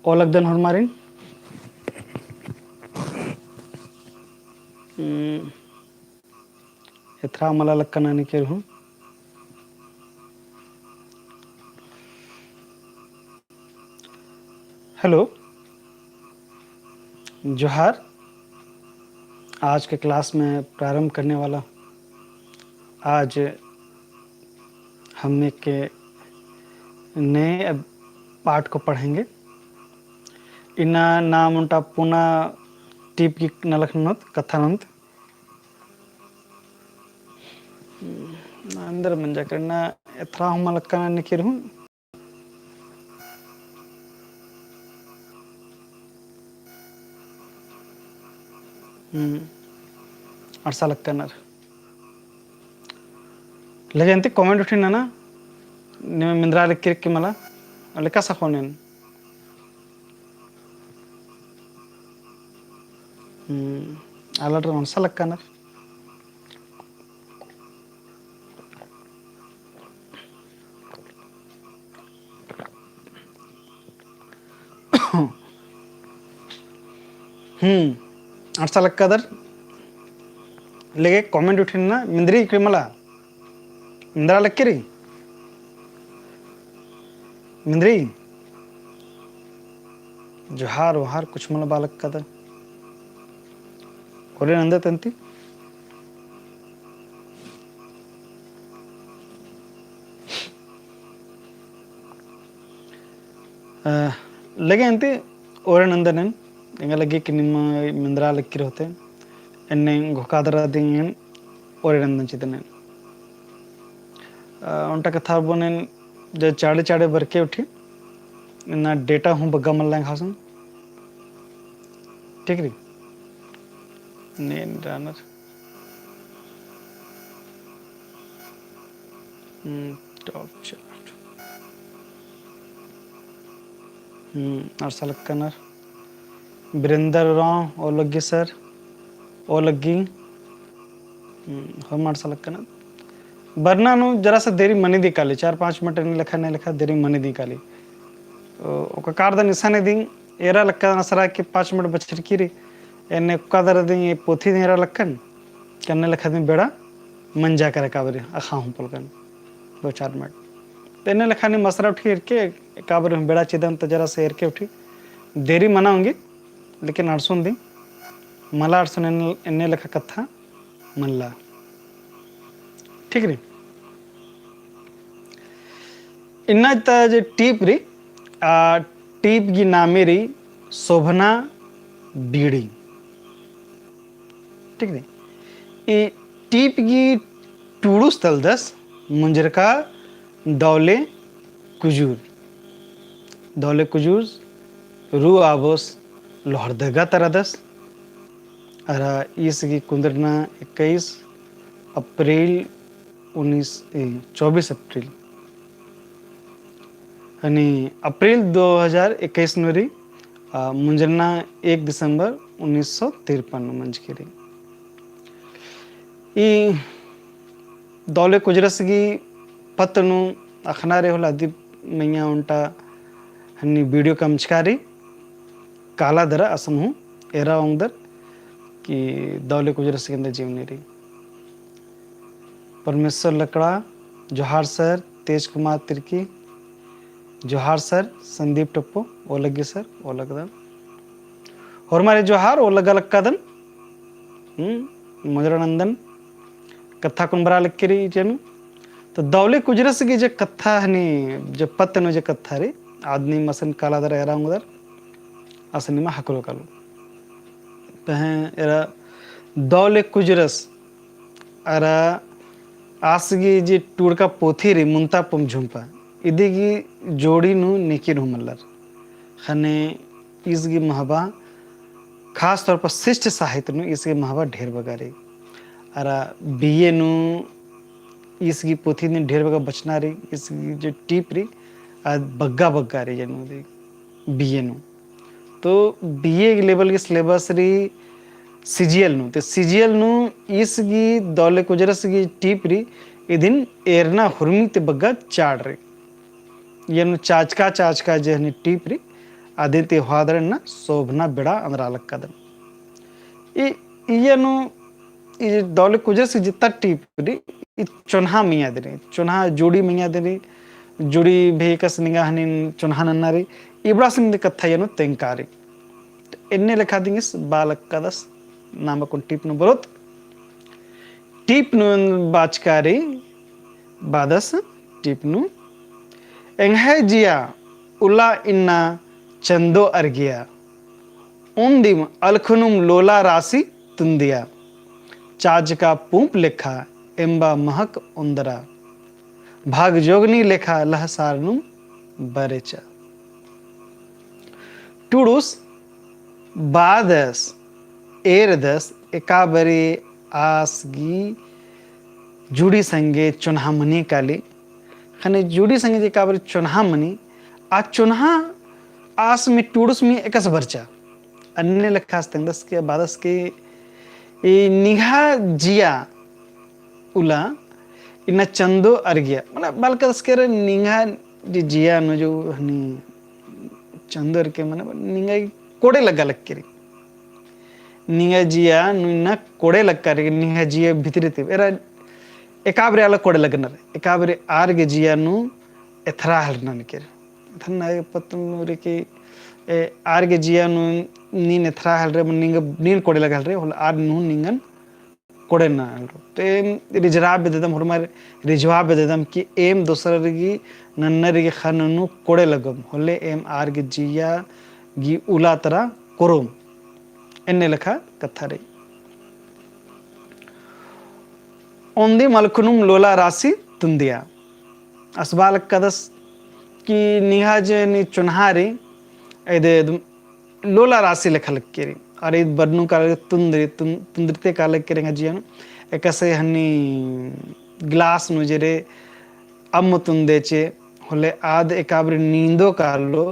ओलगदन हरमारिन एथरा मला लक्कना निकेर हूँ हेलो जोहार। आज के क्लास में प्रारंभ करने वाला आज हम एक नए पाठ को पढ़ेंगे। इना नाम उनटा पुनः टीप की नलखनत कथानंत अंदर मंजा करना एथरा हम लक्कना निकेर हूँ अर्सा लक्कनर लेजेंती कमेंट उठिना ना निम मिंद्रा लिखिर के मला लेका सखोनेन अलर अर्सा लक्कनर अर्सा लक्कदर लेके कमेंट उठिना ना मिंद्री के मला मिंद्रा लक्किरी मिंद्री जोहार वहार कुछ मला बालक कदर कोरे नंदा तंती लगे अंते ओरे नंदनन इंगा लगे कि निम्मा मिंद्रा लक्किर होते एन्ने घोकादरा दिंगन ओरे नंदन चितने उनटा कथा बोनेन जो चाड़े चाड़े बरके उठी ना डेटा हूँ बग्गा मल्लांग हासन ठीक री नेन रानर टॉप चार्ट अर्सा लक्कनर बिरेंदर राव ओ लगी सर ओ लगी हम अर्सा लक्कनर बरना नु जरा सा देरी मनी दिकाली 4-5 मिनट नहीं लिखा देरी मनी दिकाली ओका कार द निशाने दिन एरा लक्का नसरा के 5 मिनट बचर की रे एने कादर दिन ये पोथी एरा लक्कन कन्ने लिखा दिन बेड़ा मंजा करे काबरे अखा हूं पलकन 2-4 मिनट तेने लिखा ने मसरा उठी के काबरे बेड़ा चिदम तो जरा से एर के उठी देरी मनाऊंगी लेकिन अर्सुन दी मला अर्सुन एने लिखा कथा मल्ला ठीक री इन्ना जे टीप री टीप की नामे री शोभना बीड़ी ठीक री ये टीप की टूड़ू स्थल दस मुंजर का दौले कुजूर रू आबोस लोहरदगा तरदस अरा इस की कुंदरना 21 अप्रैल 24 अप्रैल आणि अप्रैल 2021 नोरी मुंजरना 1 दिसंबर 1953 मंज के ई दौले कुजरस की पत्तनु अखनारे होला दीप मैया उनटा हन्नी वीडियो कमचकारी काला दरा असमहु एरा उंदर कि दौले कुजरस के अंदर जीवनी रही परमेश्वर लकड़ा जोहार सर तेज कुमार तिर्की जोहार सर संदीप टप्पो ओ लगे सर ओ लगदन और हमारे जोहार ओ लगा लक्कादन मजरानंदन कथा कुंभरा लिख रही जनु तो दौले कुजरस की जो कथा हनी जो पत्तनु जो कथा रे आदमी मसन काला दर एरा उधर असनी में हकलो कालो पहे एरा दौले कुजरस अरा आसगी जी टूर का पोथी रे मुंता पम झुंपा इदिगी जोड़ी नु निकिर हुमल्लर खने इसगी महबा खास तौर पर शिष्ट साहित्य नु इसकी महबा ढेर बगारे अरा बीए नु इसकी पोथी ने ढेर बगा बचना रे इसकी जो टीप रे बग्गा बग्गा रे जनु दे बीए नु तो बीए के लेवल के सिलेबस रे सीजीएल नु तो सीजीएल नु इसकी दौले कुजरस की टीप री इदिन एरना हुरमी ते बग्गा चाड़ रे यनु चाचका जे हनी टीप री ಆದಿತ್ಯ ಹೋದ್ರನ್ನ ಶೋಭನ ಬಿಡ ಅಂದ್ರೆ ಅಲಕ್ಕದನ್ ಈನು ಈ ದೌಲೆ ಕುಜಸ್ जितना टीप री चुन्हा मिया दे चुन्हा जोड़ी मिया दे जुड़ी भी कस निगा हनिन चुन्हा नन्नारी इबड़ा सिंह कथा येनो तेंकारी एन्ने लेखा दिंगिस बालक कदस नामकुन टीप नु बरोत टीप नु बाचकारी बादस टीप नु एंहे जिया उला इन्ना चंदो अर्गिया उन्दिम अलखनुम लोला राशि तुंदिया चाज का पूप लेखा एम्बा महक उंदरा भाग जोगनी लेखा लहसारनुम बरेचा टूडुस बादस एरदस एकाबरी आसगी जुड़ी संगे चुन्हामनी काली खने जुड़ी संगे एकाबरी चुन्हामनी आ चुन्हा आस में टूडुस में एकस बरचा अन्य लखास तंगदस के बादस के निघा जिया उला इन्ना चंदो अर्गिया मतलब बालकस के निघा जिया न जो हनी चंदो अर्के माने निघा कोड़े लगा लग के निघा जिया न कोड़े लग कर निघा जिया भीतरी थे एरा एकाबरे आला कोड़े लगनर एकाबरे आर्गे जिया नु एथरा हलना के थन्ना पतम रे के आर्गे जिया नु नीन एथरा हल रे निंग नीन कोड़े लगा रे होल आर नु निंगन कोड़े ना ते रिजरा बेदम हमारे रिजवा बेदम कि एम दोसर गी नन्नर गी खन नु कोड़े लगम होले एम आर्गे जिया गी उला तरा कोरोम एन्ने लेखा कथा रे ओंदी मलकुनुम लोला राशि तुंदिया असबाल कदस की निहाज नि चुनहारी ऐदे लोला राशि लेखा लक्केरी अरे बर्नु का तुंदरते का लक्केरेंगा जियन एकसे हन्नी ग्लास नुजेरे अम्म तुंदेचे होले आद एकाबरी नींदो कालो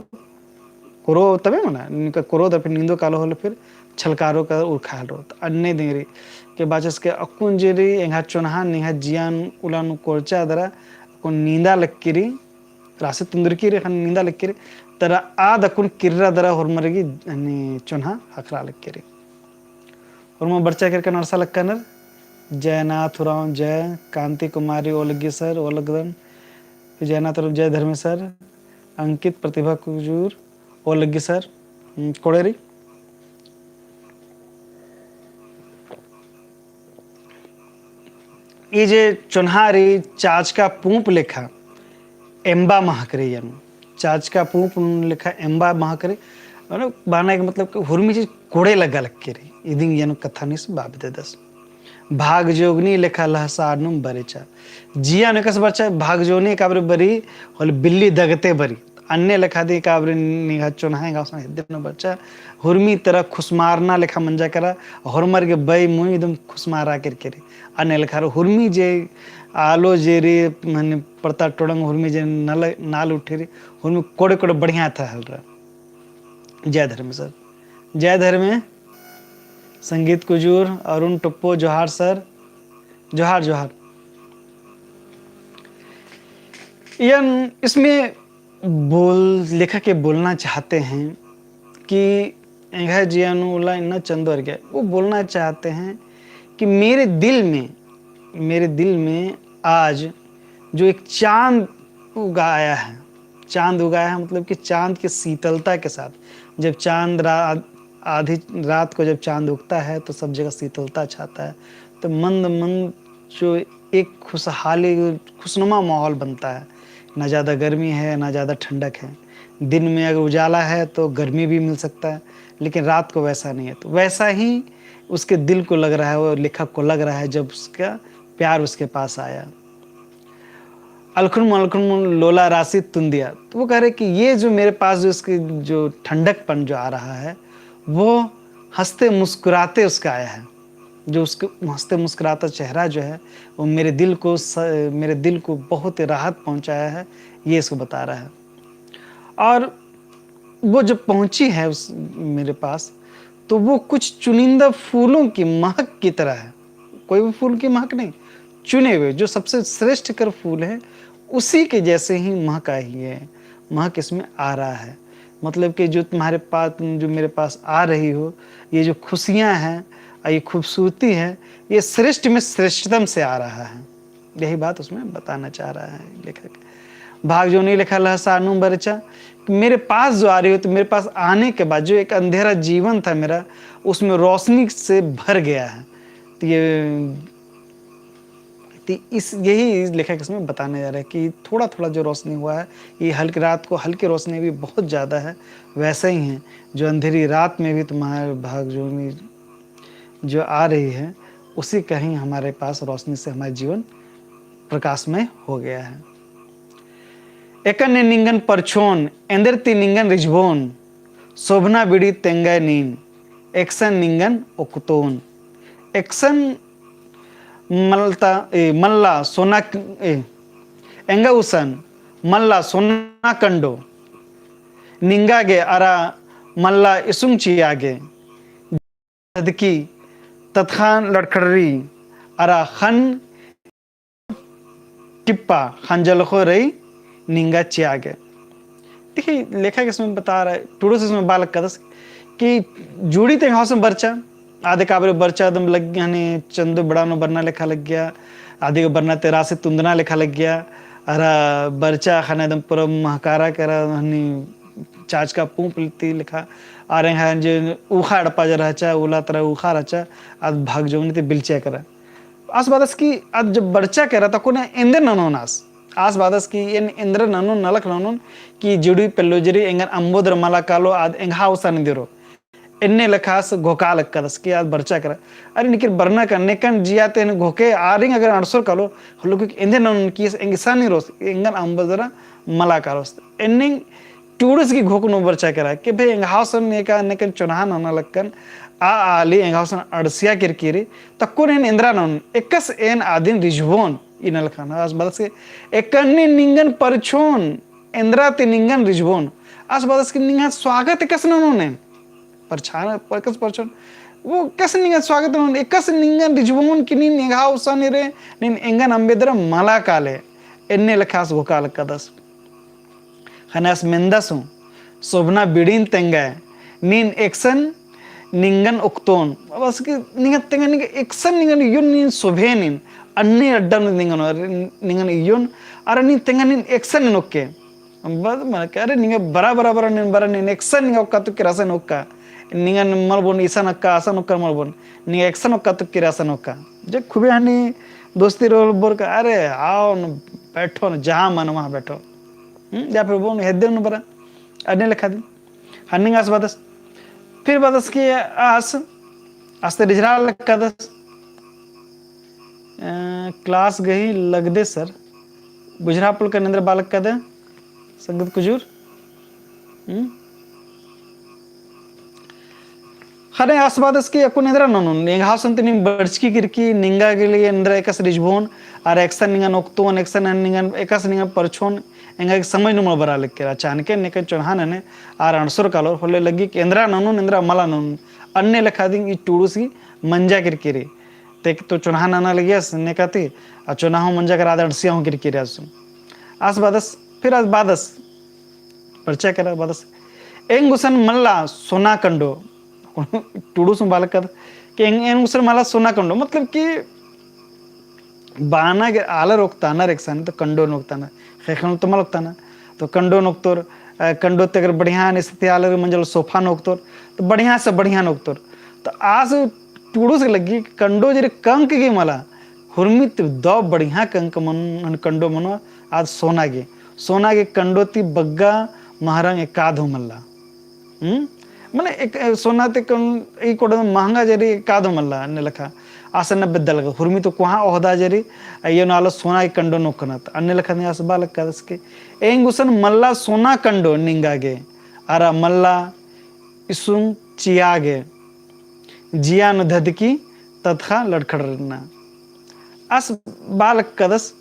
कोरो तबे मना निका कोरो तबे नींदो कालो होले फिर छलकारो का उखाल रो अन्य देरी के बाचस के अकुन जेरी एंगा चुनहा निहा जियान उलानु कोरचा दरा को नींदा लक्केरी राशि तुंदरकी रे खन नींदा लक्केरी तरा आद अकुन किर्रा दरा होरमरगी अनि चुनहा हकरा लक्केरी होरम बर्चा करके नरसा लक्कनर जयनाथ राम जय कांति कुमारी ओलगी सर ओलगदन जयनाथ राम जय धर्मे सर अंकित प्रतिभा कुजूर ओलगी सर कोड़ेरी ये जे चुन्हारी चाच का पूप लेखा एम्बा महकरे यानी चाच का पूप लिखा एम्बा महकरे बाना के मतलब हुरमी चीज कोड़े लगा लग के रही इदिंग यानो कथा निस बाब दे दस भाग जोगनी लेखा लहसानुम बरेचा जिया ने कस बच्चा भाग जोनी काबरे बरी होल बिल्ली दगते बरी अन्य लेखा दी काबरे निगा चुनाहे गाँव सा दिन बच्चा हुरमी तरह खुशमारना लेखा मंजा करा हुरमर के बई मुँह एकदम खुशमारा करके रे अन्य लेखा हुरमी जे आलो जे रे मैंने पड़ता टोड़ंग हुरमी जे नाल उठे रे हुरमी कोड़े कोड़े बढ़िया था हल रहा जय धर्म सर जय धर्म संगीत कुजूर अरुण टप्पो जोहार सर जोहार जोहार यन इसमें लेखक के बोलना चाहते हैं कि एंगा जियानुला इन्ना चंदोर गया वो बोलना चाहते हैं कि मेरे दिल में आज जो एक चांद उगाया है मतलब कि चांद की शीतलता के साथ जब चांद आधी रात को जब चांद उगता है तो सब जगह शीतलता छाता है तो मंद मंद जो एक खुशनुमा माहौल बनता है ना ज़्यादा गर्मी है ना ज़्यादा ठंडक है दिन में अगर उजाला है तो गर्मी भी मिल सकता है लेकिन रात को वैसा नहीं है तो वैसा ही उसके दिल को लग रहा है वो लेखक को लग रहा है जब उसका प्यार उसके पास आया अलखुन लोला राशि तुंदिया तो वो कह रहे कि ये जो मेरे पास जो इसकी जो ठंडकपन जो आ रहा है वो हंसते मुस्कुराते उसका आया है जो उसके हंसते मुस्कुराता चेहरा जो है वो मेरे दिल को बहुत राहत पहुंचाया है ये इसको बता रहा है और वो जब पहुंची है मेरे पास तो वो कुछ चुनिंदा फूलों की महक की तरह है कोई भी फूल की महक नहीं चुने हुए जो सबसे श्रेष्ठ कर फूल है उसी के जैसे ही महक आई है महक इसमें आ रहा है मतलब कि जो तुम्हारे पास, तुम जो मेरे पास आ रही हो, ये जो खुशियाँ हैं और ये खूबसूरती है, ये श्रेष्ठ में श्रेष्ठतम से आ रहा है। यही बात उसमें बताना चाह रहा है लेखक। भाग जो नहीं लिखा लह सानू बरचा, मेरे पास जो आ रही हो, तो मेरे पास आने के बाद जो एक अंधेरा जीवन था मेरा, उसमें रोशनी से भर गया है। तो इस यही लेखक इसमें बताने जा रहा है कि थोड़ा थोड़ा जो रोशनी हुआ है, ये हल्की रात को हल्की रोशनी भी बहुत ज़्यादा है, वैसे ही है जो अंधेरी रात में भी तुम्हारे भाग जो आ रही है, उसी कहीं हमारे पास रोशनी से हमारा जीवन प्रकाशमय हो गया है। एकन निंगन परछोन एंदरती निंगन रिजबोन शोभना बिड़ी तेंगाय नीन एक्सन निंगन ओकुतोन। एक्सन मल्ला सोना एंगा उसन मल्ला सोना कंडो निंगागे अरा मल्ला इसुंग चियागे ददकी तत्खान लड़खड़री अरा खन टिप्पा खंजलखो रही निंगा चियागे। देखिए लेखक इसमें बता रहा है, टूडो से इसमें बालक कदस कि जुड़ी ते हाउस में बर्चा आधे काबरे बर्चा दम लग गया, यानी चंदो बड़ा नो बरना लिखा लग गया, आधे को बरना तेरा से तुंदना लिखा लग गया, अरा बर्चा खाना एकदम पूरा महकारा करा हनी चाच का पूप लिखती लिखा आ रहे हैं जो उखा अड़पा जा रहा उला तरह उखा रचा आज भाग जो नहीं बिलचा करा आस बादस की आज जब बर्चा करा तो कोने इंद्र ननोनास आस बादस की इन इंद्र ननो नलक ननोन की जुड़ी पेल्लोजरी एंगन अंबोदर मला कालो आद एंगा उसान दिरो इन्ने लखास घोका लक्कदस की आज बर्चा करा अरे निकिर बरना करने कन जियाते ने घोके आरिंग अगर अड़सोर कालो हल्लो कि इंद्र ननोन की एंगिसानी रोस एंगन अंबोदर मला कालोस इन्ने टूरिस्ट की घोक नो बर्चा करा कि भाई एंगाउसन ने का नेकन चुनाह नना लक्कन आली एंगाउसन अड़सिया किरकिरी तक्को ने इंद्रा नन एकस एन आदिन रिजवोन इनल खाना आस बदस के एकन्नी निंगन परछोन इंद्रा ते निंगन रिजवोन आस बदस के निंगन स्वागत एकस ननोने परछान परकस परछोन वो कस निंगन स्वागत नन एकस निंगन रिजवोन किनी एंगाउसन रे निन एंगन अंबेदर मला काले इन्ने लखास घोका लक्कदस खनास मेंदासु शोभना बिड़ीन तेंगा नीन एक्सन निंगन उक्तोन बस कि निंगन तेंगा निंगन एक्सन निंगन युन नीन शोभे नीन अन्य अड्डा निंगन निंगन युन अरे नीन तेंगा नीन एक्सन नोक्के बस मन के अरे निंगन बरा नीन एक्सन निंगन उक्का तो किरासन उक्का निंगन मलबोन ईसन उक्का आसन उक्का मलबोन निंगन एक्सन उक्का तो किरासन उक्का जो खुबे हनी दोस्ती रोल बोर का अरे आओ न बैठो न जहाँ मन वहाँ बैठो या फिर वो हेदे न बरा अन्य लिखा दी हन्निंग आस बादस फिर बादस की आस आस्ते रिजरा लिखा दस क्लास गई लग दे सर बुझरा पुल का निंद्र बालक का दे संगत कुजूर खरे आस बादस की अकु निंद्रा ननुन निंगा संतनी बर्चकी किरकी निंगा के लिए निंद्रा एकस रिजभोन और एक्सन निंगा नोक्तोन एक्सन निंगा एकस निंगा परछोन एंगा समझ नुमल बरा लिख के अचानक निकल चौहान ने आर अणसुर कालो होले लगी कि इंद्रा ननु इंद्रा मला ननु अन्य लिखा दी टूडू सी मंजा किरकिरी ते तो चुनाह नाना लगिया ने कहती आ चुनाह मंजा कर आद अड़सिया हूँ किरकिरी आस बादस फिर आज बादस परिचय करा बादस एंग गुसन मल्ला सोना कंडो टूडू सु बालक कर कि एंग गुसन मल्ला सोना कंडो मतलब कि बाना के आला रोकता ना रेक्सन तो कंडो नोकता ना खेखन तो मलकता ना तो कंडो नोकतोर कंडो ते अगर बढ़िया स्थिति आलर मंजल सोफा नोकतोर तो बढ़िया से बढ़िया नोकतोर तो आज टूडू से लगी कंडो जरे कंक की मला हुरमित दो बढ़िया कंक मन कंडो मनो आज सोना गे कंडो ती बग्गा महारंग एकाधो मल्ला मने एक सोना ते ई कोड महंगा जरी एकाधो मल्ला ने लखा आसन बेदल हुरमी तो कुहा ओहदा जरी ये नालो सोना के कंडो नोकनत अन्य लखा ने आस बालक कदस के एंगुसन मल्ला सोना कंडो निंगागे अरा मल्ला इसुंग चियागे जिया न धदकी तथा लड़खड़ना आस बालक कदस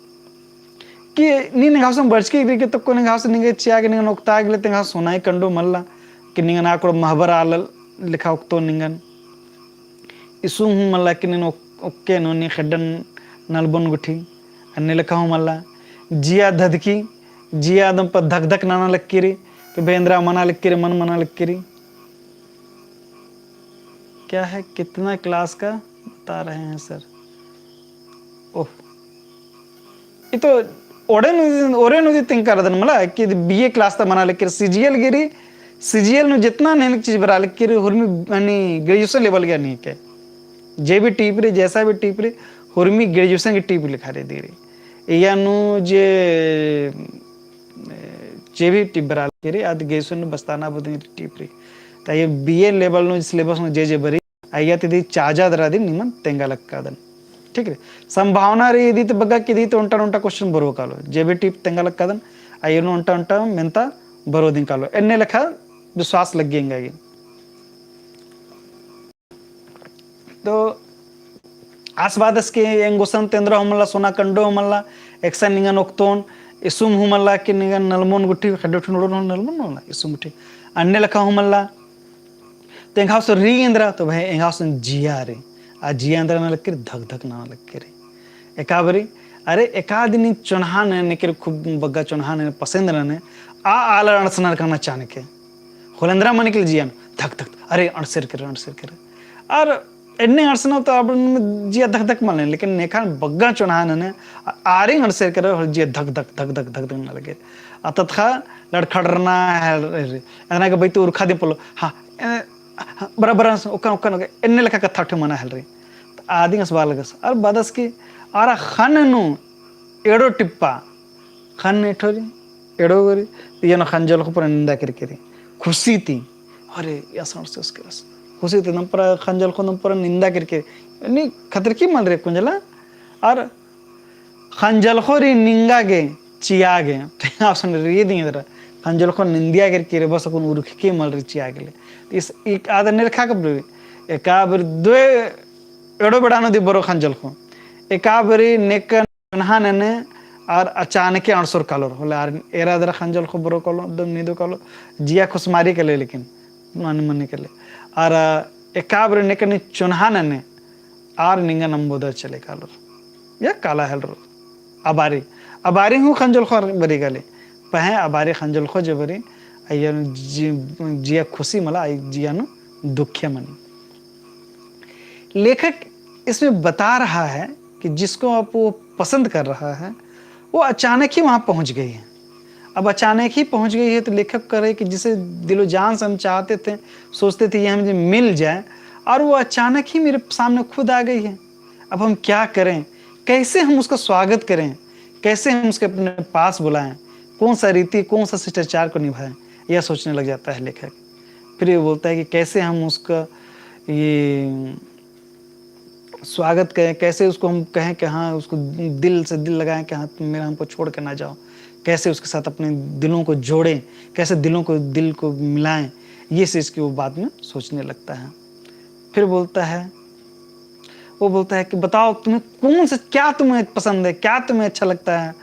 कि नी निगासम बर्चकी के तो को निगास निगे चियागे निगन ओक्ता गेले तेगा सोना कंडो मल्ला कि निगन आकोड़ महबर आल लिखा उक्तो निगन इसुंग मल्ला कि निन ओके नोनी खड्डन नलबन गुठी अन्य लिखा हूँ मल्ला जिया धदकी जिया दम पर धक धक नाना लक्कीरी कि भेंद्रा मना लिख के मन मना लिख के क्या है, कितना क्लास का बता रहे हैं सर। ओह, ये तो ओरे नुदी थिंक कर दन मला कि बीए क्लास ता मना लिख के सीजीएल गिरी, सीजीएल नु जितना नेन चीज बरा लिख के हुरमी अनि ग्रेजुएशन लेवल गया नहीं के जे भी टीप रे जैसा भी टीप रे हुरमी ग्रेजुएशन की टीप लिखा रे दे रे या नु जे भी टीप बरा लिख रे आद ग्रेजुएशन नु बस्ताना बदनी टीप रे ता ये बीए लेवल नु सिलेबस नु जे बरी अಯ್ಯ ತಿದಿ ಚಾಜಾದರಾದಿ ನಿಮ್ಮನ್ ತೆಂಗಲಕ್ಕಾದನ್ ठीक है। संभावना रे यदि तो बग्गा कि तो उंटा उंटा क्वेश्चन बरो कालो जे भी टिप तेंगलक्कादन अಯ್ಯನು उंटा उंटा मेंता बरो दिन कालो एन्ने लेखा विश्वास लग गएंगे ये तो आसबादस के एंगोसन तेंद्र हमला सोना कंडो हमला एक्सन निगन ओक्तोन इसुम हमला कि निगन नलमोन गुट्टी खडोठ नोडो नलमोन होला इसुम गुट्टी अन्य लेखा हमला तो एंगास रींद्र तो भाई एंगास जिया रे आ जिया अंदर ना लग धक धक ना लग के रे एकाबरी अरे एकादिनी चुनहान ने के खूब बग्गा चुनहान ने पसंद ने आ आल अणसनर करना चाहने के होलंद्रा मन के जिया धक धक अरे अणसर करे और एन्ने अणसना तो अब जिया धक धक मन लेकिन नेखा बग्गा चुनहान ने आरे अणसर करे जिया धक धक धक धक धक धक ना लगे अतथा लड़खड़ना है एना के बैतु उरखा दे पलो हां बराबर ओकन ओकन एन्ने लेखा कथा ठे मना हल रे आदि अस बालगस और बदस की आरा खन नु एडो टिप्पा खन एठोरी एडो गरी येनो खंजल को पर निंदा करके खुशी थी अरे यासन से उसके रस खुशी थी नंपर खंजल को नंपर निंदा करके नि खतर की मल रे कुंजला और खंजल को री निंगा गे चिया गे आपसन रे दी इधर खंजल को निंदिया करके रे बस को उरुख के मल रे चिया गेले इस एक आदर ने रखा कब एकाबर द्वे एडो बड़ानो दी बरो खंजल को एकाबरी नेकन नहाने और अचानक अणसुर कालो होले आर एरा दरा खंजल को बरो कालो दम निदो कालो जिया खुशमारी के ले लेकिन मन मन के ले और एकाबरी नेकन चुनहाने आर निंगा नंबोदर चले कालो या काला हेलरो अबारी अबारी हूँ खंजल को बरी गले पहे अबारी खंजल को जबरी अय्या जिया खुशी मला जिया नु दुखिया मनी लेखक इसमें बता रहा है कि जिसको आप वो पसंद कर रहा है वो अचानक ही वहां पहुंच गई है। अब अचानक ही पहुंच गई है तो लेखक करे कि जिसे दिलो जान से हम चाहते थे सोचते थे ये हमें मिल जाए और वो अचानक ही मेरे सामने खुद आ गई है। अब हम क्या करें, कैसे हम उसका स्वागत करें, कैसे हम उसके अपने पास बुलाएं, कौन सा रीति कौन सा शिष्टाचार को निभाएं, यह सोचने लग जाता है लेखक। फिर ये बोलता है कि कैसे हम उसका ये स्वागत करें, कैसे उसको हम कहें कि हाँ उसको दिल से दिल लगाएं कि हाँ तुम मेरा हमको छोड़ के ना जाओ, कैसे उसके साथ अपने दिलों को जोड़ें, कैसे दिल को मिलाएं, ये चीज़ की वो बाद में सोचने लगता है। फिर बोलता है कि बताओ तुम्हें कौन सा क्या तुम्हें पसंद है, क्या तुम्हें अच्छा लगता है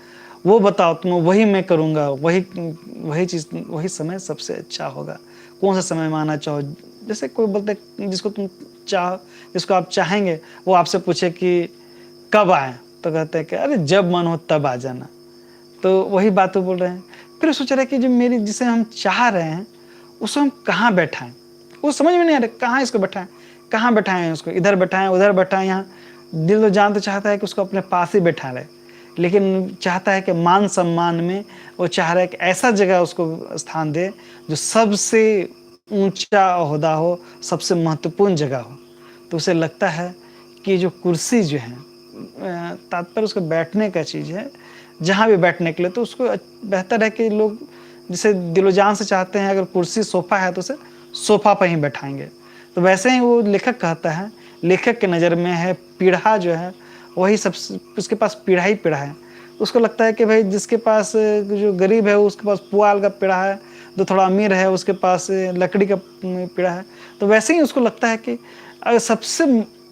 वो बताओ, तुम्हें वही मैं करूँगा, वही चीज़ वही समय सबसे अच्छा होगा। कौन सा समय माना चाहो, जैसे कोई बोलते है जिसको तुम जिसको आप चाहेंगे वो आपसे पूछे कि कब आए तो कहते हैं कि अरे जब मन हो तब आ जाना, तो वही बात बोल रहे हैं। फिर सोच रहे हैं कि जो मेरी जिसे हम चाह रहे हैं उसको हम कहाँ बैठाएं, वो समझ में नहीं आ रहा कहाँ इसको बैठाएं, कहाँ बैठाएं उसको, इधर बैठाएं उधर बैठाएं, यहाँ दिल तो जान तो चाहता है कि उसको अपने पास ही बैठा रहे, लेकिन चाहता है कि मान सम्मान में वो चाह रहा है कि ऐसा जगह उसको स्थान दे जो सबसे ऊंचा ओहदा हो, सबसे महत्वपूर्ण जगह हो। तो उसे लगता है कि जो कुर्सी जो है तात्पर्य उसको बैठने का चीज़ है, जहाँ भी बैठने के लिए तो उसको बेहतर है कि लोग जिसे दिलो जान से चाहते हैं अगर कुर्सी सोफ़ा है तो उसे सोफ़ा पर ही बैठाएंगे। तो वैसे ही वो लेखक कहता है, लेखक के नज़र में है पीढ़ा जो है वही सब, उसके पास पीढ़ा ही पीढ़ा है। उसको लगता है कि भाई जिसके पास जो गरीब है उसके पास पुआल का पीढ़ा है, जो थोड़ा अमीर है उसके पास लकड़ी का पीढ़ा है। तो वैसे ही उसको लगता है कि अगर सबसे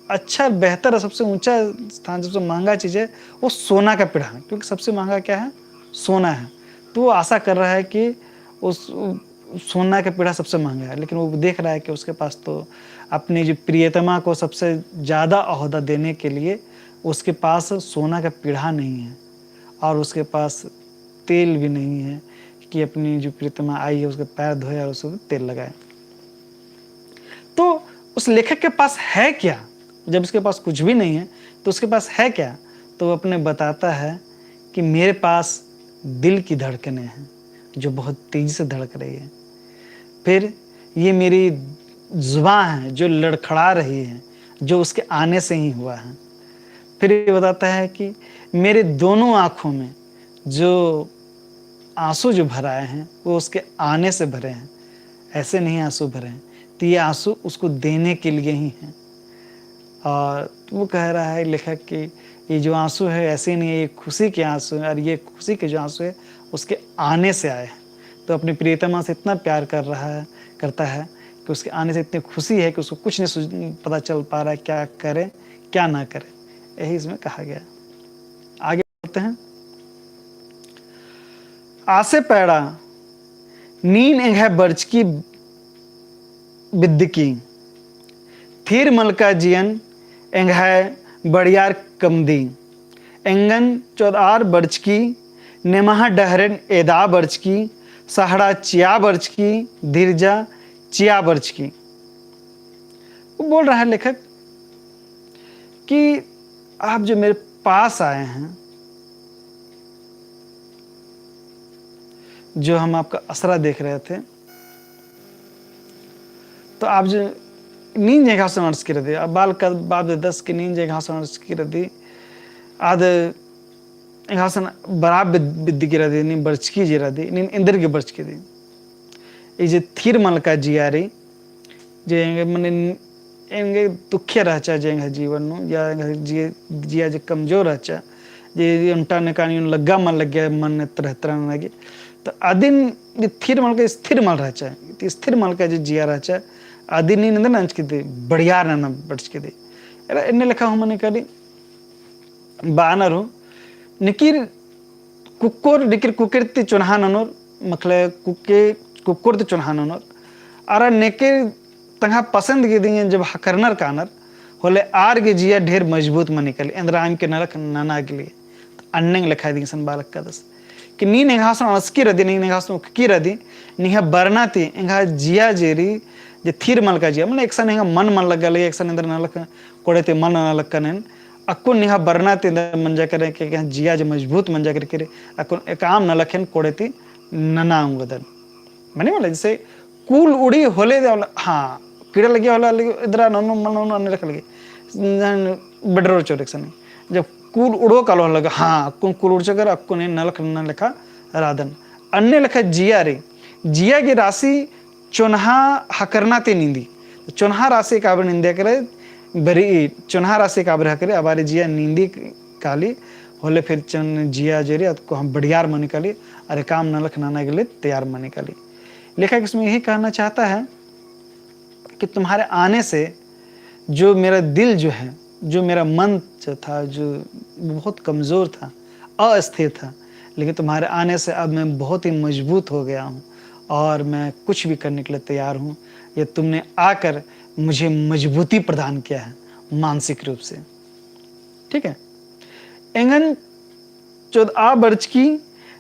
अच्छा बेहतर सबसे ऊंचा स्थान सबसे महंगा चीज़ है वो सोना का पीढ़ा है, क्योंकि सबसे महंगा क्या है, सोना है। तो वो आशा कर रहा है कि उस सोना का पीढ़ा सबसे महंगा है, लेकिन वो देख रहा है कि उसके पास तो अपनी जो प्रियतमा को सबसे ज़्यादा ओहदा देने के लिए उसके पास सोना का पीढ़ा नहीं है और उसके पास तेल भी नहीं है कि अपनी जो प्रीतमा आई है उसके पैर धोया और उसको तेल लगाया। तो उस लेखक के पास है क्या? जब उसके पास कुछ भी नहीं है तो उसके पास है क्या? तो वो अपने बताता है कि मेरे पास दिल की धड़कनें हैं जो बहुत तेजी से धड़क रही है। फिर ये मेरी जुबां है जो लड़खड़ा रही है, जो उसके आने से ही हुआ है। फिर ये बताता है कि मेरे दोनों आँखों में जो आँसू जो भर आए हैं वो उसके आने से भरे हैं, ऐसे नहीं आँसू भरे हैं। तो ये आँसू उसको देने के लिए ही हैं। और वो कह रहा है लेखक कि ये जो आँसू है ऐसे नहीं है, ये खुशी के आँसू हैं और ये खुशी के जो आँसू है उसके आने से आए हैं। तो अपनी प्रियतमा से इतना प्यार करता है कि उसके आने से इतनी खुशी है कि उसको कुछ नहीं पता चल पा रहा है क्या करे क्या ना करे। यही इसमें कहा गया। आगे बढ़ते हैं। आसे पैड़ा नीन एंघ बर्च की बिद्दकी थीर मलका जियन एंघ बड़ियार कमदी एंगन चौदार बर्च की नेमहा डहरन एदा बर्च की सहाड़ा चिया बर्च की धीरजा चिया बर्च की। वो बोल रहा है लेखक कि आप जो मेरे पास आए हैं, जो हम आपका असरा देख रहे थे, तो आप जो नींद जगह से नर्स की रदी बाल का बाप दे 10 की नींद जगह से नर्स की रदी आद यहाँ से बराब बिद्दी की रदी नी बर्च की जी रदी नीन इंदर की बर्च की दी ये जे थीर मलका जियारी जे मने एंगे दुखिया रहचा जे जीवन नु या जिया जे कमजोर रहचा जे उनटा ने कानी लग्गा मन लग गया मन ने तरह लगे तो आदिन ये थीर मलका स्थिर मल रहचा तो स्थिर मलका जे जिया रहचा आदिन नी नंदन अंच की दी बढ़िया ना बर्च की दी एरा इन्ने लिखा हूं मने करी बानर हूं निकिर कुक्कोर निकिर कुकिरती चुनहाननोर मखले कुक्कोरती चुनहाननोर आरा नेके तंगा पसंद के दिए जब हकरनर कानर होले आर के जिया ढेर मजबूत में निकले इंद्राम के नरक नाना के लिए अन्नंग लिखा दी सन बालक का दस कि नी नेघासन अस्की रदी नी नेघासन की रदी निहा बरनाती इंगा जिया जेरी जे थीर मल का जिया मतलब एक सन इंगा मन लग गले एक सन इंद्र नलक कोड़ेते मन नलक कनेन अकुन निहा बरनाती मंजा करे के जिया जो मजबूत मंजा करे अकुन एकाम नलखन कोड़ेती नना उंगदन माने वाला जैसे कूल उड़ी होले हाँ कीड़ा लगे होला इधर ननो मनो अन्य रख लगे बेडरो चोरेक्सन जब कूल उड़ो कालो लगा हाँ अकुन कूल उड़ चकर अकुन नलख न लिखा राधन अन्य लिखा जिया रे जिया की राशि चुनहा हकरनाते नींदी चुनहा राशि काबर निंदे करे बरी चुनहा राशि काबर हकरे अबारे जिया नींदी काली होले फिर चन जिया जेरे को हम बढ़ियार मन निकाली अरे काम नलख नाना के लिए तैयार मन निकाली। लेखक इसमें यही कहना चाहता है कि तुम्हारे आने से जो मेरा दिल जो है जो मेरा मन जो था जो बहुत कमज़ोर था अस्थिर था लेकिन तुम्हारे आने से अब मैं बहुत ही मजबूत हो गया हूँ और मैं कुछ भी करने के लिए तैयार हूँ। ये तुमने आकर मुझे मजबूती प्रदान किया है मानसिक रूप से। ठीक है। एंगन चौदह बर्च की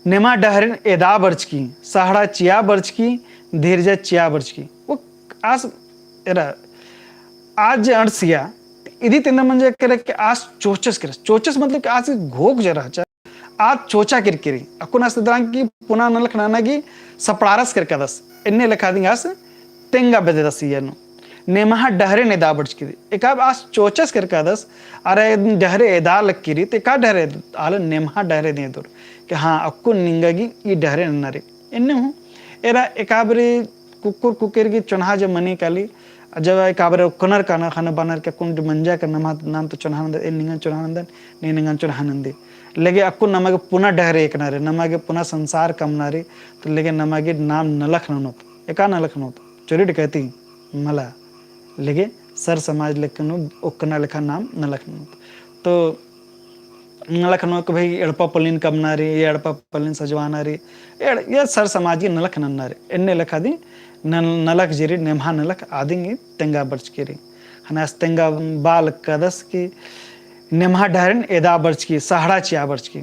नेमा डहरन एदा बर्च की सहाड़ा चिया बर्च की धीरजा चिया बर्च की वो आज अड़सिया इधी तिंदा म्हणजे करे कि आज चोचस मतलब कि आज घोक जरा आज चोचा किरकिरी अकुन आज की पुना नलख नानागी सपड़ारस करके दस इन्ने लिखा देंगे आज तेंगा बजे दस ये नो नेमहा डहरे ने दा बर्च की एक आज चोचस करके दस अरे डहरे एदा लग की तो का डहरे आल नेमहा डहरे दे दूर कि हाँ अक्कुन निंगागी ये डहरे नरे इन्ने हूँ एरा एकाबरे कुकुर कुकेर की चुनहा जब मनी काली जब एकाबरे कुनर काना खाना बानर के कुंड मंजा का नाम तो चुनहानंद निंगन चुनहानंदन नहीं निंगन चुनहानंदी लेगे अक्कुन नमागे पुनः डहरे एक नारे नमागे पुनः संसार कम नारे तो लेगे नमागे नाम नलख ननोत एका नलख नोत चोरी कहती मला लेगे सर समाज लेखन उकना लिखा नाम नलख नोत तो नलख नो कि भाई एड़पा पलिन कमना रे ये एड़पा पलिन सजवाना रे ये सर समाजी नलख नन्ना रे इन्ने लिखा दी नलख जिरी नेमहा नलख आदिंगी तेंगा बर्च की रे हनास तेंगा बाल कदस की नेमहा डहरन एदा बर्च की सहाड़ा चिया बर्च की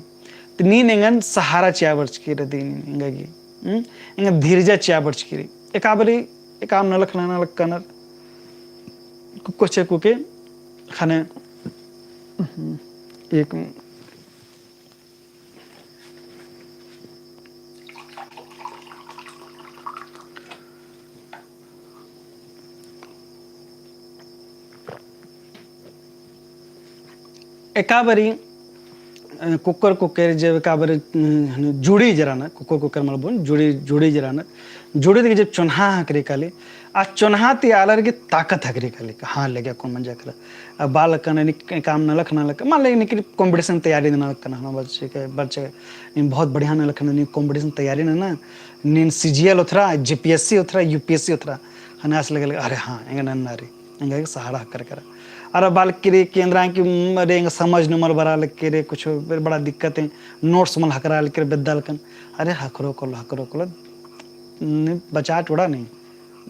तो नी नेंगन सहारा चिया बर्च की रे दी नेंगगी इंगा धीरजा चिया बर्चकिरी एकाबरी एकाम नलख नलख कनर कुछ कुके खाने एक एकाबरी कुकर कुकर जब एकाबरी जुड़ी जराना कुकर कुकर मलबोन जुड़ी जराना जुड़ी देखिए जब चुन्हा हकरी काली आ चुन्हा ती आलर की ताकत हकरी काली हाँ लगे कौन मंजा कर अब बाल कन काम न लख मान लेकिन निकली कंपटीशन तैयारी न लखना हाँ बच्चे बहुत बढ़िया न लखना नहीं कंपटीशन तैयारी ना नीन CGL उथरा GPSC उथरा UPSC उथरा हनास लगे अरे हाँ एंगे नारी एंगे सहारा कर अरे बाल किरे केंद्र की अरे समझ नमल बरा के कुछ बड़ा दिक्कत है नोट्स मल हकरा के बेदाल कन अरे हकरो कल बचा टोड़ा नहीं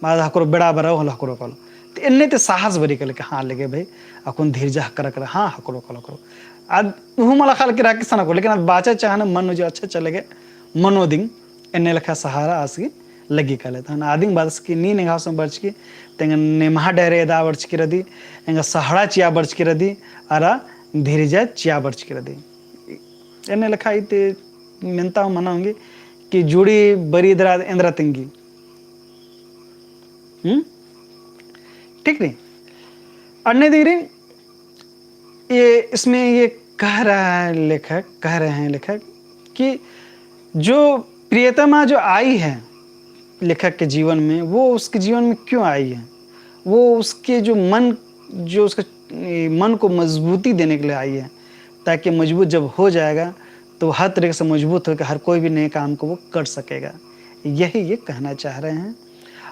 बाद हकरो बेड़ा बरा हो हकरो कल तो इन्ने तो साहस बरी कल के हाँ लगे भाई अकुन धीरजा हकरा कर हाँ हकरो कल आज वो मला खाल के राखी सना को लेकिन अब बाचा चाहना मन जो अच्छा चले गए मनोदिंग इन्ने लखा सहारा आसगी लगी कले था आदिंग बादस की नी निगाह से बर्च की तेंग नेमहा डेरे दा बर्च की रदी एंगा सहारा चिया बर्च की रदी अरा धीरजा चिया बर्च की रदी इन्ने लखा इते मिनता मनाऊंगी कि जुड़ी बरी दरा इंद्रा तिंगी ठीक नहीं अन्य धीरे ये इसमें ये कह रहे हैं लेखक कि जो प्रियतमा जो आई है लेखक के जीवन में वो उसके जीवन में क्यों आई है वो उसके जो उसका मन को मजबूती देने के लिए आई है ताकि मजबूत जब हो जाएगा तो हर तरीके से मजबूत होकर हर कोई भी नए काम को वो कर सकेगा यही ये कहना चाह रहे हैं।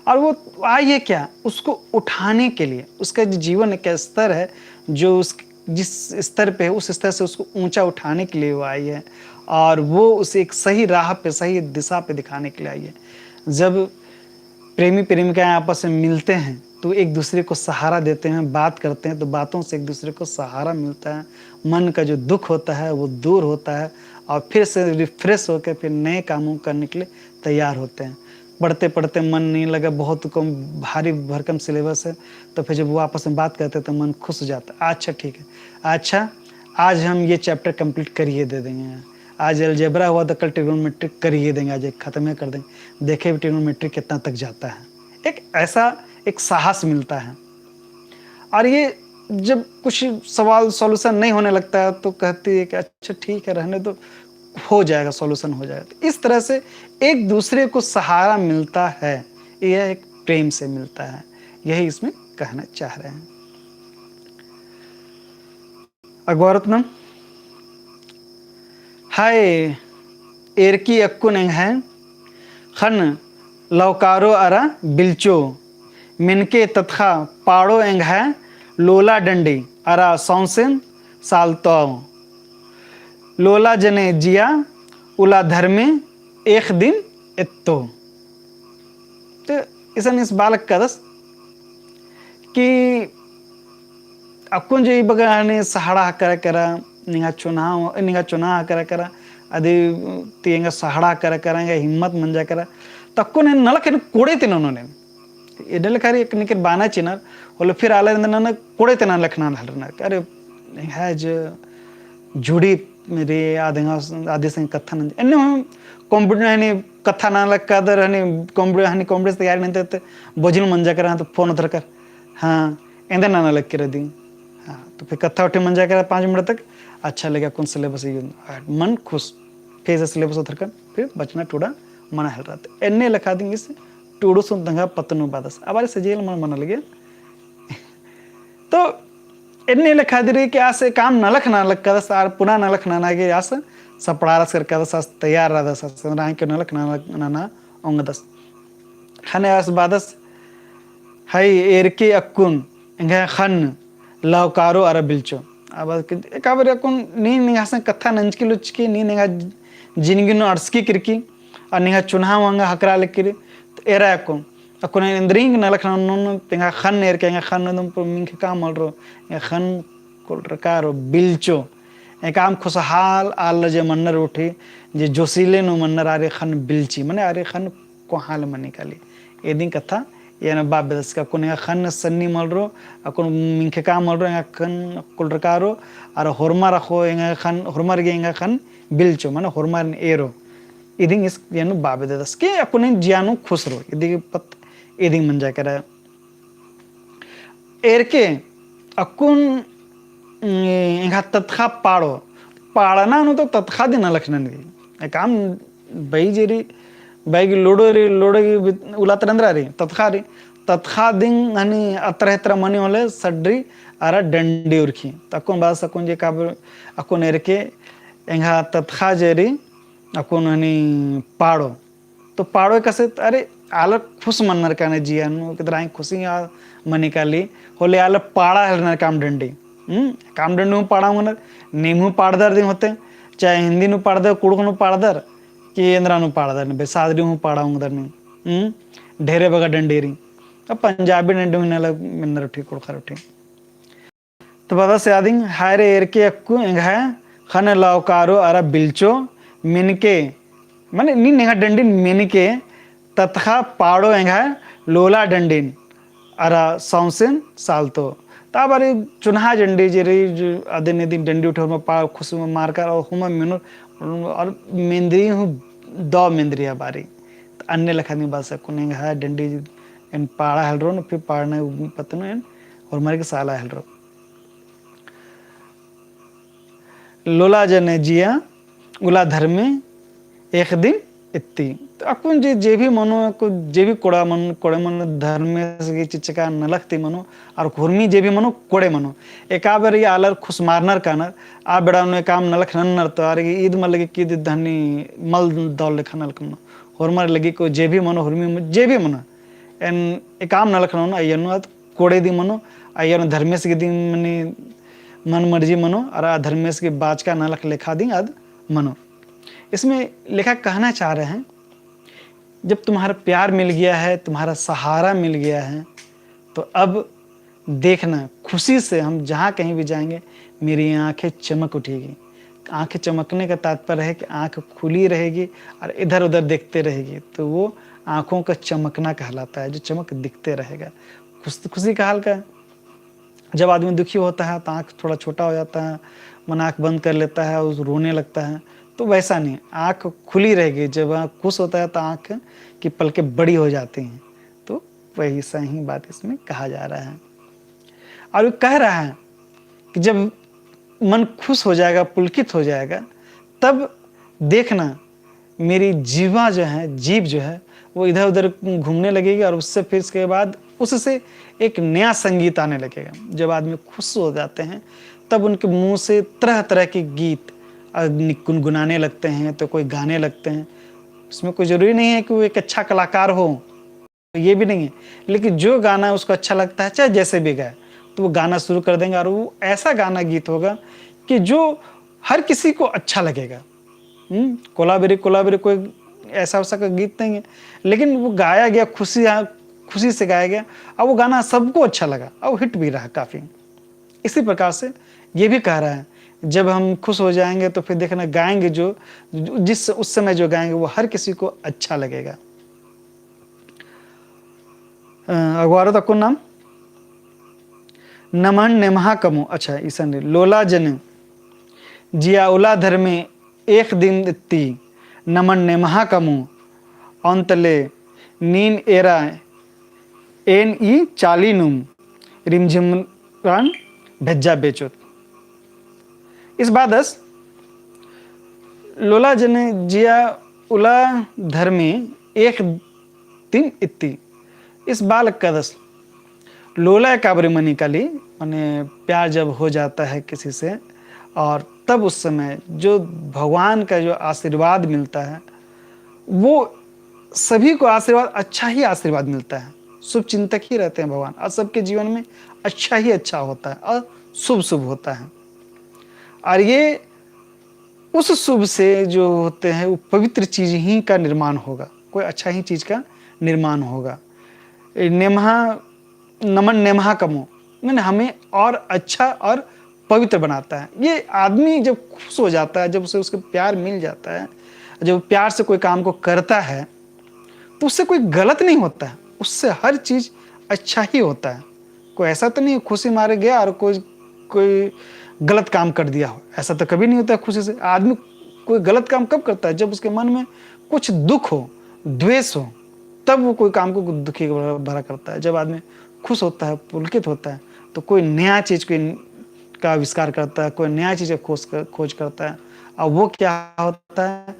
और वो आई है क्या उसको उठाने के लिए उसका जो जीवन का स्तर है जो उस जिस स्तर पे है उस स्तर से उसको ऊंचा उठाने के लिए वो आई है और वो उसे एक सही राह पे सही दिशा पे दिखाने के लिए आई है। जब प्रेमी प्रेमिकाएं आपस में मिलते हैं तो एक दूसरे को सहारा देते हैं बात करते हैं तो बातों से एक दूसरे को सहारा मिलता है मन का जो दुख होता है वो दूर होता है और फिर से रिफ्रेश होकर फिर नए कामों करने के लिए तैयार होते हैं। पढ़ते पढ़ते मन नहीं लगा बहुत कम भारी भरकम सिलेबस है तो फिर जब वो आपस में बात करते हैं तो मन खुश हो जाता है अच्छा ठीक है अच्छा आज हम ये चैप्टर कंप्लीट करिए दे देंगे आज अलजेब्रा हुआ तो कल ट्रिग्नोमेट्रिक करिए देंगे आज एक ख़त्म कर देंगे देखे भी ट्रिग्नोमेट्रिक कितना तक जाता है एक ऐसा एक साहस मिलता है। और ये जब कुछ सवाल सॉल्यूशन नहीं होने लगता है तो कहती है कि अच्छा ठीक है रहने दो हो जाएगा सॉल्यूशन हो जाएगा। तो इस तरह से एक दूसरे को सहारा मिलता है यह एक प्रेम से मिलता है यही इसमें कहना चाह रहे हैं। अगवारत्नम हाय एरकी अक्कुन है खन लौकारो अरा बिल्चो मिनके तत्खा पाड़ो एंग है लोला डंडी अरा सौंसेन सालतो लोला जने जिया उला धर्मे एक दिन इत्तो। तो इस बालक का दस कि अक्कुन जो बगाने सहारा करा निगा चुनाव करा अदी तींगा सहारा करेंगे हिम्मत मंजा करा तक्को ने नलक कोड़े तिन उन्होंने इडल कारी एक निकर बाना चिनर बोले फिर आले न कोड़े तिना लखना हलना अरे है जो जुड़ी मेरे आधे से कथा न एने कंप्यूटर हनी कथा ना लग कादर हनी कंप्यूटर तैयारी नहीं थे बोझिल मंजा करा तो फोन उधर कर हाँ इंदे ना लग के दी हाँ तो फिर कथा उठे मंजा करा 5 मिनट तक अच्छा लगा कौन सिलेबस मन खुश फिर सिलेबस उतर कर फिर बचना टूड़ा मन हल रहा था एने लिखा देंगे इसे टूडो सुन दंगा पतनु बादस अब से जेल मन लगे तो एने लिखा दे रही कि आस काम न लख का सार पुनः न लख ना के आस सपड़ा रस करके दस तैयार रहा दस के न लख ना ओंग दस खने आस बादस हाई एरके अक्कुन खन लवकारो अरा बिल्चो अब एकाबर अकुन नी निगा से कथा नंचकी लुचकी नी निगा जिंदगी नो अड़सकी किरकी और निगा चुनाव वंगा हकरा लेकिरी तो एरा अकुन इंद्रिंग न लखना नोन तेंगा खन एर के खन नदम पर मिंख का मल रो खन कोल रकारो बिल्चो एक आम खुशहाल आल जे मन्नर उठी जे जोशीले नु मन्नर आरे खन बिलची मने आरे खन कोहाल मनी काली एदी कथा येन बाबेदस का कुने खन सन्नी मलरो अकुन मिंखे का मलरो या खन कुलरकारो आर होरमा रखो एंगा खन होरमर गे एंगा खन बिलचो मने होरमर एरो इदिंग इस येनु बाबेदस के अकुने जियानु खुसरो इदी पत इदिंग मंजा करा एरके अकुन एंगा तत्खा पाड़ो पाड़ना नु तो तत्खा दिन लखनन गे काम बई जेरी बैग लोडोगी उलातरंद्रा री तत्खा दिन हनी अत्र मनी होले सड्री अरा डंडी उर्खी तकुन बास अकुन जे काब अकुन एरके एंगा तत्खा जेरी अकुन हनी पाड़ो तो पाड़ो कसे अरे आल खुश मनर काने जियानु कितरा खुशी आ मनी काली होले आल पाड़ा हलनर काम डंडी काम डंडी पाड़ाऊंगा नीमू पाड़दर दिन होते चाहे हिंदी नु पाड़दर कुड़क नु पाड़दर कि एंद्रानु पाड़दर बे सादरी हूँ पाड़ाऊंगा ढेरे बगा डंडेरी अब पंजाबी डंडी में अलग मिन्नर उठी कुड़खर उठी तो बता से आदिंग हायरे एरके अक्कू एंगा खन लाउकारो अरा बिलचो मिनके माने नी नेगा डंडिन मिनके तत्खा पाड़ो एंगा लोला डंडिन अरा सौंसेन सालतो ताबारी चुनहा डंडी जेरी जो आदिन दिन डंडी उठो में पा खुश में मारकर और हुमा मिनो और मेंद्री हूँ दो मेंद्रिया बारी अन्य लखनी बात कुने है डंडी इन पाड़ा हलरो न फिर पाड़ने पतनो इन और मर के साला हलरो लोला जने जिया उला धर्मे एक दिन इत्ती तो अकुन जे भी मनो को जे भी कोड़ा मन धर्मे से चिचका न लगती मनो और घुर्मी जे भी मनो कोड़े मनो एका बार ये आलर खुश मारनर कानर आ बेड़ा ने काम न लखनन नर तो आरे ईद मल लगे की धनी मल दौल लखनल कनो होरमर लगी को जे भी मनो हुर्मी जे भी मनो एन एकाम न लखनऊ अयनु अद कोड़े दी मनो अयनु धर्मेश के दिन मनी मन मर्जी मनो और धर्मेश के बाज का न लख लिखा दी अद मनो। इसमें लेखक कहना चाह रहे हैं जब तुम्हारा प्यार मिल गया है तुम्हारा सहारा मिल गया है तो अब देखना खुशी से हम जहाँ कहीं भी जाएंगे मेरी आंखें चमक उठेगी। आंखें चमकने का तात्पर्य है कि आंख खुली रहेगी और इधर उधर देखते रहेगी तो वो आंखों का चमकना कहलाता है जो चमक दिखते रहेगा। खुशी का हाल का जब आदमी दुखी होता है तो आंख थोड़ा छोटा हो जाता है मन आंख बंद कर लेता है और रोने लगता है तो वैसा नहीं आंख खुली रहेगी। जब आँख खुश होता है तो आंख की पलकें बड़ी हो जाती हैं तो वही सही बात इसमें कहा जा रहा है। और वो कह रहा है कि जब मन खुश हो जाएगा पुलकित हो जाएगा तब देखना मेरी जीवा जो है जीभ जो है वो इधर उधर घूमने लगेगी और उससे फिर इसके बाद उससे एक नया संगीत आने लगेगा। जब आदमी खुश हो जाते हैं तब उनके मुंह से तरह तरह के गीत गुनगुनाने लगते हैं तो कोई गाने लगते हैं। उसमें कोई ज़रूरी नहीं है कि वो एक अच्छा कलाकार हो ये भी नहीं है लेकिन जो गाना उसको अच्छा लगता है चाहे जैसे भी गाए तो वो गाना शुरू कर देंगे और वो ऐसा गाना गीत होगा कि जो हर किसी को अच्छा लगेगा। कोलाबेरी कोई ऐसा वैसा का गीत नहीं है लेकिन वो गाया गया खुशी से गाया गया और वो गाना सबको अच्छा लगा और हिट भी रहा काफ़ी। इसी प्रकार से ये भी कह रहा है जब हम खुश हो जाएंगे तो फिर देखना गाएंगे जो जिस उस समय जो गाएंगे वो हर किसी को अच्छा लगेगा। अगवारो तक नाम नमन नेमहा कमो अच्छा ईसन लोला जन जिया उला धर्मे एक दिन ती नमन नेमहा कमो अंतले नीन एरा एन ई चालीनुम रिमझिमरान भेजा बेचोत। इस बादस लोला जन जिया उला धर्मे एक दिन इत्ती इस बालक का दस लोला काबरी मनी काली माने प्यार जब हो जाता है किसी से और तब उस समय जो भगवान का जो आशीर्वाद मिलता है वो सभी को आशीर्वाद अच्छा ही आशीर्वाद मिलता है। शुभ चिंतक ही रहते हैं भगवान और सबके जीवन में अच्छा ही अच्छा होता है और शुभ शुभ होता है और ये उस शुभ से जो होते हैं वो पवित्र चीज ही का निर्माण होगा कोई अच्छा ही चीज का निर्माण होगा। नेमहा नमन नेमहा कमो मैंने हमें और अच्छा और पवित्र बनाता है। ये आदमी जब खुश हो जाता है, जब उसे उसके प्यार मिल जाता है, जब प्यार से कोई काम को करता है, तो उससे कोई गलत नहीं होता है, उससे हर चीज़ अच्छा ही होता है। कोई ऐसा तो नहीं खुशी मारे गया और कोई कोई गलत काम कर दिया हो, ऐसा तो कभी नहीं होता है। खुशी से आदमी कोई गलत काम कब करता है? जब उसके मन में कुछ दुख हो, द्वेष हो, तब वो कोई काम को दुखी भरा करता है। जब आदमी खुश होता है, पुलकित होता है, तो कोई नया चीज़ का आविष्कार करता है, कोई नया चीज़ का खोज करता है, और वो क्या होता है?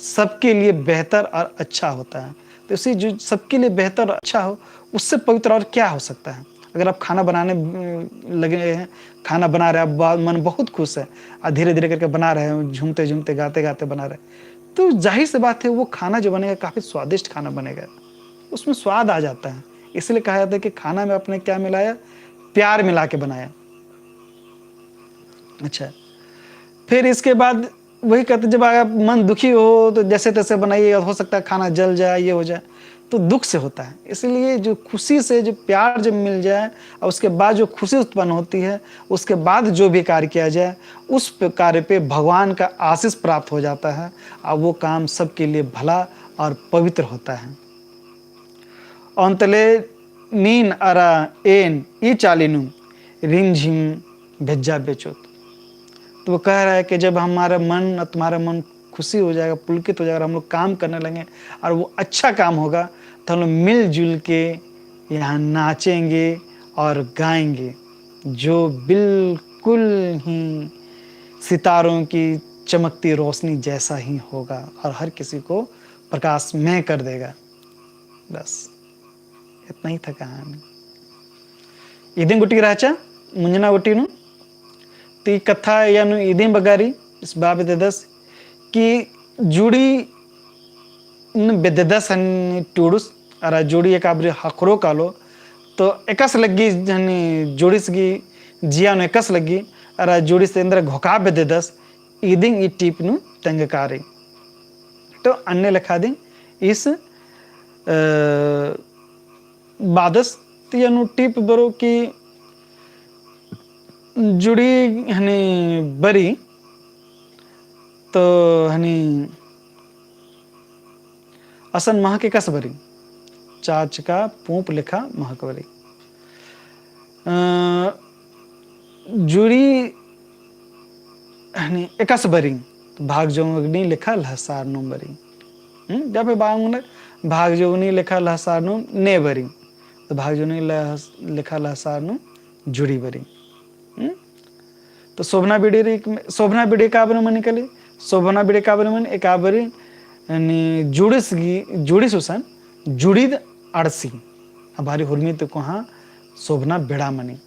सबके लिए बेहतर और अच्छा होता है। तो इसी जो सबके लिए बेहतर और अच्छा हो, उससे पवित्र और क्या हो सकता है? अगर आप खाना बनाने लगे हैं, खाना बना रहे हैं, आप मन बहुत खुश है और धीरे-धीरे करके बना रहे हैं, झूमते-झूमते, गाते-गाते बना रहे हैं, तो ज़ाहिर-सी बात है वो खाना जो बनेगा काफ़ी स्वादिष्ट खाना बनेगा। उसमें स्वाद आ जाता है। इसलिए कहा जाता है कि खाना में आपने क्या मिलाया? प्यार मिला के बनाया। अच्छा, फिर इसके बाद वही कहते जब आप मन दुखी हो तो जैसे-तैसे बनाइए, हो सकता है खाना जल जाए, ये हो जाए, तो दुःख से होता है। इसलिए जो खुशी से जो प्यार जब मिल जाए और उसके बाद जो खुशी उत्पन्न होती है, उसके बाद जो भी कार्य किया जाए, उस कार्य पे भगवान का आशीष प्राप्त हो जाता है और वो काम सबके लिए भला और पवित्र होता है। अंतले नीन अरा एन ई चालिनु रिमझिम भेज्जा बेचोत। तो वो कह रहा है कि जब हमारा मन और तुम्हारा मन खुशी हो जाएगा, पुलकित हो जाएगा, हम लोग काम करने लगे और वो अच्छा काम होगा, तो हम लोग मिलजुल के यहाँ नाचेंगे और गाएंगे, जो बिल्कुल ही सितारों की चमकती रोशनी जैसा ही होगा और हर किसी को प्रकाशमय कर देगा। बस इतना ही था कहानी। इदिं गुटी राचा मुंजना गुटीनु ती कथा यानु इदिं बगारी इस बाब दस कि जुड़ी न बेदस हन टूडुस अरा जोड़ी एक आबरी हखरो कालो तो एकस लगी जनी जोड़िस की जिया न एकस लगी अरा जोड़ी से अंदर घोका बेदस इदिंग इ टीपनु तंगकारी। तो अन्य लिखा दिन इस बादस यानु टीप बरो की जुड़ी हनी बरी तो हनी असन महक कस बरी चाच का पूप लिखा महक बरी जुड़ी हनी एकस बरी भाग जोगनी लिखा लहसार नु बरी जब पे बांग भाग जोगनी लिखा लहसार नु ने बरी तो भाग जोगनी लिखा लहसार नु जुड़ी बरी। तो शोभना बिड़ी काबरे मन निकली शोभना बिड़ी काबरे मन एकाबरी जुड़िस उसन जुड़ीद अड़सी हमारी हुर्मी तो कहाँ शोभना बेड़ा मनी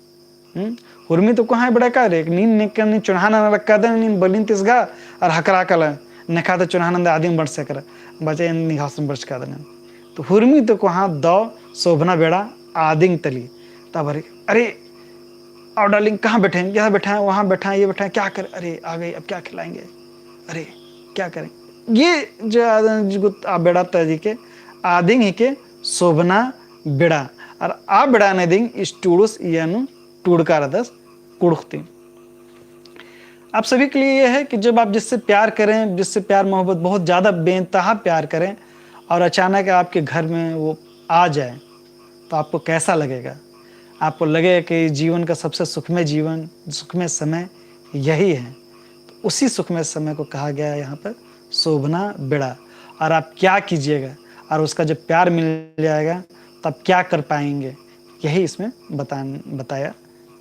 हुर्मी तो कहाँ बेड़ा का रे नीन निकल चुनाहाना रखा दे नीन बलिन तिसगा और हकरा कल नेखा तो चुनाहानंद आदिम बढ़ से कर बचे निघासन बढ़ का देने तो हुर्मी तो कहाँ दो शोभना बेड़ा आदिंग तली तब अरे और डार्लिंग कहाँ बैठे हैं? यहाँ बैठा है, वहाँ बैठा है, ये बैठा है, क्या करें? अरे आ गई, अब क्या खिलाएंगे? अरे क्या करें? ये जो बेड़ा तजी के आदिंग ही के शोभना बेड़ा और आ बेड़ा ने दिंग इस टूडुस यानु टूडका रदस कुड़खती। आप सभी के लिए यह है कि जब आप जिससे प्यार करें, जिससे प्यार मोहब्बत बहुत ज़्यादा बेइंतहा प्यार करें और अचानक आपके घर में वो आ जाए तो आपको कैसा लगेगा? आपको लगे कि जीवन का सबसे सुखमय समय यही है। तो उसी सुखमय समय को कहा गया है यहाँ पर शोभना बेड़ा। और आप क्या कीजिएगा और उसका जब प्यार मिल जाएगा तो आप क्या कर पाएंगे, यही इसमें बताया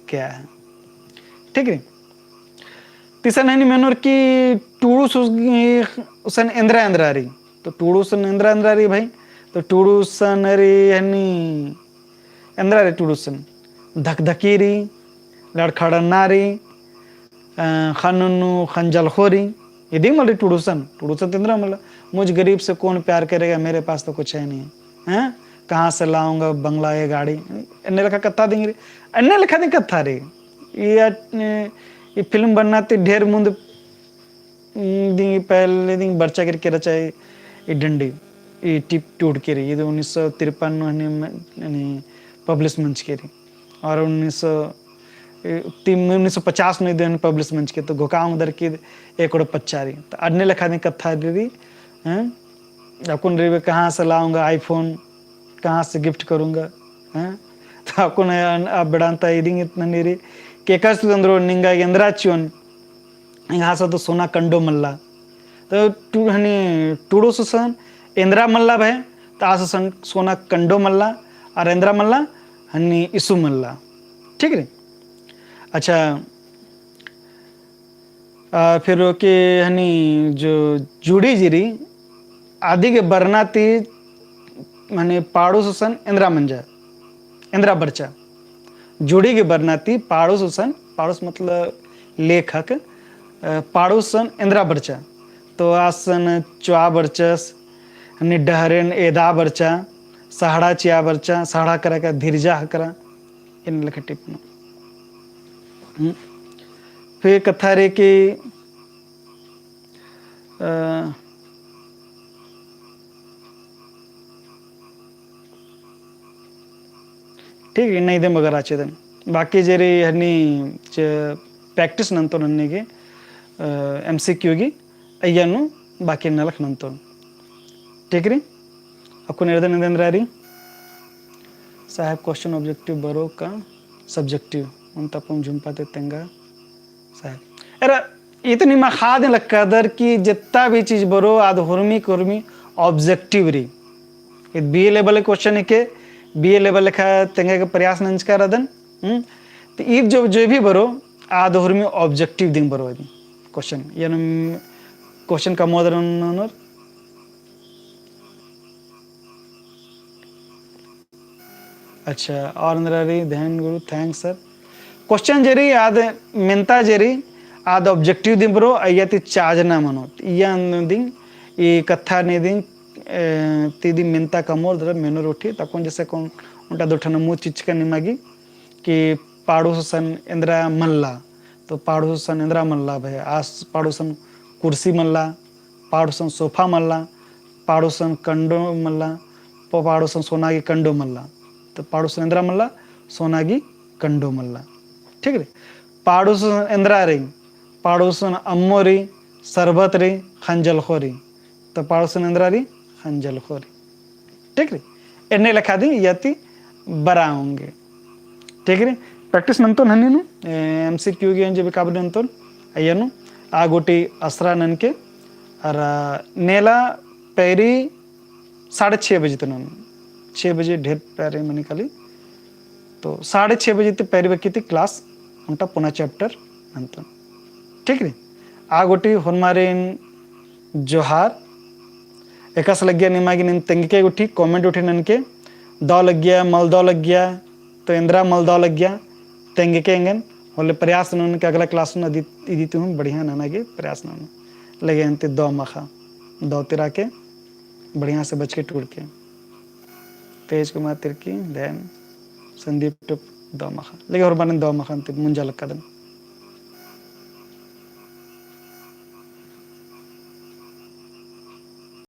गया है। ठीक है। तीसरा नहीं मेनोर की टूडूस उसन इंद्रा रही तो टूडूसन इंद्रा रही भाई तो टूडूसन रही हनी इंद्रा रे टूडूसन धकधकीरी लड़खड़नारी खनुनु खंजलखोरी ये दी मल टूडूसन तिंद्रा मल मुझ गरीब से कौन प्यार करेगा, मेरे पास तो कुछ है नहीं है, कहाँ से लाऊंगा बंगला ये गाड़ी अन्य लिखा कथा देंगे अन्य लिखा दी कथा रे ये फिल्म बनना ते ढेर मुंद दी पहले दिन बर्चा करके रचाई ये डंडी ये टिप टूट के रही ये 1953 पब्लिश मंच के रही और 1900 1950 नहीं देन पब्लिश मंच के तो घोकाऊं उधर की एक और पच्चारी तो अड़ने लखा नहीं कथा दीदी हैं अकुन रे कहाँ से लाऊंगा आईफोन कहाँ से गिफ्ट करूंगा हैं तो अकुन अब बड़ांता इदिंग इतना नहीं केकस अंदर निंगा इंद्राच्योन यहाँ से तो सोना कंडो मल्ला तो टू हनी टूडो सुसन इंद्रा मल्ला भाई तो आस सोना कंडो मल्ला और इंद्रा मल्ला हनी इसु मल्ला ठीक है। अच्छा फिर के हनी जो जुड़ी जिरी आदि के बरनाती माने पाड़ो सुसन इंद्रा मंजा इंद्रा बर्चा जुड़ी के बरनाती पाड़ो सुसन पाड़ोस मतलब लेखक पाड़ोसन इंद्रा बर्चा तो आसन चुआ बर्चस डहरेन एदा बर्चा सहाड़ा चिया बर्चा सहाड़ा करा का धीरजा करा इन लख टिप्पण फिर कथा रे कि ठीक है नहीं दे मगर आचेदन बाकी जेरी हनी प्रैक्टिस नंतो नन्नेगे MCQ गी अय्यनु बाकी नलख नंतो ठीक री आपको निर्दन निदेंद्रारी साहब क्वेश्चन ऑब्जेक्टिव बरो का सब्जेक्टिव उन तपम झुमपाते तेंगा साहब अरे इतनी मा खाद लक्कादर की जितना भी चीज बरो आद हुरमी कुरमी ऑब्जेक्टिव री ये BA लेवल क्वेश्चन है के BA लेवल लिखा तेंगे का प्रयास नंच का रदन तो ईब जो भी बरो आद हुरमी ऑब्जेक्टिव दिन बरो क्वेश्चन यानी क्वेश्चन का मोदर अच्छा और अंदरारी ध्यान गुरु थैंक्स सर क्वेश्चन जेरी आद मिनता जेरी आद ऑब्जेक्टिव दिन बरो अयति चाजना मनो या दिन ये कथा ने दिन तीदी मिनता कमोर दर मेनो रोटी तकोन जैसे कौन उनटा दोठन मु चिचका निमागी कि पाड़ोसन इंद्रा मल्ला तो पाड़ोसन इंद्रा मल्ला भाई आस पाड़ोसन कुर्सी मल्ला पाड़ोसन सोफा मल्ला पाड़ोसन कंडो मल्ला पाड़ोसन सोनागी कंडो मल्ला तो पाड़ोसन इंद्रा मल्ला सोनागी कंडो मल्ला ठीक है। पाड़ोसन इंद्रा रे पाड़ोसन अम्मो रे सरबत रे खंजल खोरी तो पाड़ोसन इंद्रा रे खंजल खोरी ठीक है एने लिखा दी यति बरा होंगे ठीक है। प्रैक्टिस नंतो नन्नी MCQ गे जे काबडी नंतो अयनु आ गोटी असरा नन के और नेला पैरी 6:30 बजे तो 6 बजे ढेर पैरे मनी खाली तो 6:30 बजे ते पैरी बकी क्लास उनटा पुना चैप्टर नंतो ठीक है। आ गोटी हनमारिन जोहार एकस लग गया निमागी निन तेंगे उठी कमेंट उठी नन के दौ लग गया मल दौ लग गया तो इंद्रा मल दौ लग गया तेंगे के इंगन होले प्रयास नन के अगला क्लास न दी हूँ बढ़िया नाना के प्रयास नन लगे अंत दौ मखा दौ तिरा के बढ़िया से बच के टूट के तेज कुमार तिरकी दैन संदीप टुप दौ मखा लगे और बने दौ मखा मुंजा लक्का दन